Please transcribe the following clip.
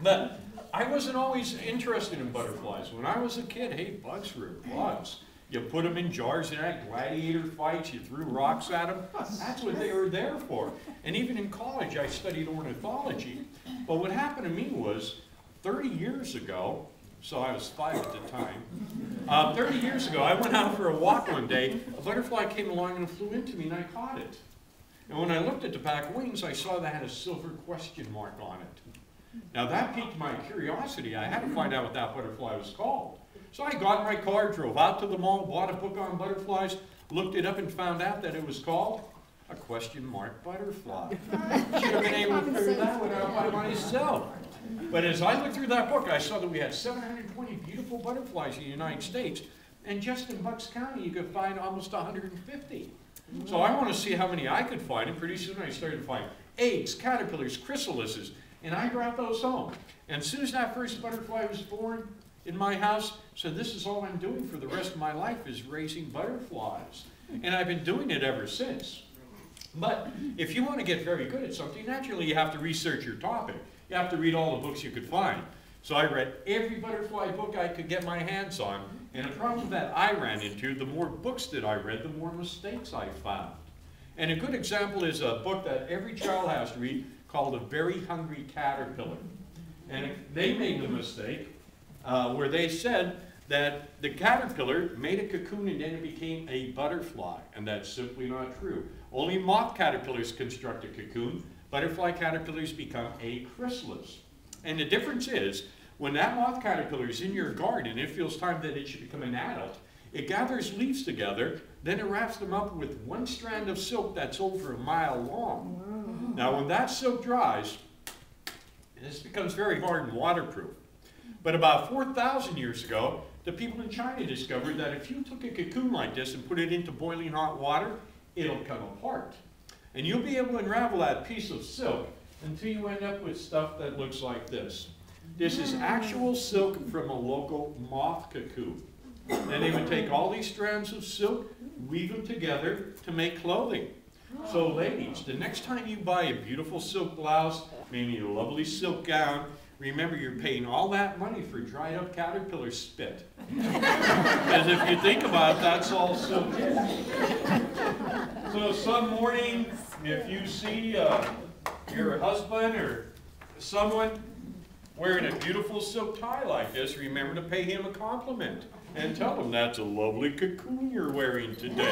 But I wasn't always interested in butterflies. When I was a kid, hey, bugs were bugs. You put them in jars and had gladiator fights, you threw rocks at them. That's what they were there for. And even in college, I studied ornithology. But what happened to me was 30 years ago, so I was 5 at the time, 30 years ago, I went out for a walk one day, a butterfly came along and flew into me and I caught it. And when I looked at the back wings, I saw that had a silver question mark on it. Now that piqued my curiosity. I had to find out what that butterfly was called. So I got in my car, drove out to the mall, bought a book on butterflies, looked it up and found out that it was called a question mark butterfly. Should have been able to figure that one out by myself. But as I looked through that book, I saw that we had 720 beautiful butterflies in the United States, and just in Bucks County you could find almost 150. So I want to see how many I could find, and pretty soon I started to find eggs, caterpillars, chrysalises, and I brought those home. And as soon as that first butterfly was born in my house, so this is all I'm doing for the rest of my life is raising butterflies. And I've been doing it ever since. But if you want to get very good at something, naturally you have to research your topic. You have to read all the books you could find. So I read every butterfly book I could get my hands on, and the problem that I ran into, the more books that I read, the more mistakes I found. And a good example is a book that every child has to read called A Very Hungry Caterpillar. And they made the mistake where they said that the caterpillar made a cocoon and then it became a butterfly, and that's simply not true. Only moth caterpillars construct a cocoon. Butterfly caterpillars become a chrysalis. And the difference is, when that moth caterpillar is in your garden, it feels time that it should become an adult. It gathers leaves together, then it wraps them up with one strand of silk that's over a mile long. Now when that silk dries, this becomes very hard and waterproof. But about 4,000 years ago, the people in China discovered that if you took a cocoon like this and put it into boiling hot water, it'll come apart. And you'll be able to unravel that piece of silk until you end up with stuff that looks like this. This is actual silk from a local moth cocoon. And they would take all these strands of silk, weave them together to make clothing. So ladies, the next time you buy a beautiful silk blouse, maybe a lovely silk gown, remember you're paying all that money for dried up caterpillar spit. Because if you think about it, that's all silk is. So some morning, if you see your husband or someone wearing a beautiful silk tie like this, remember to pay him a compliment and tell him that's a lovely cocoon you're wearing today.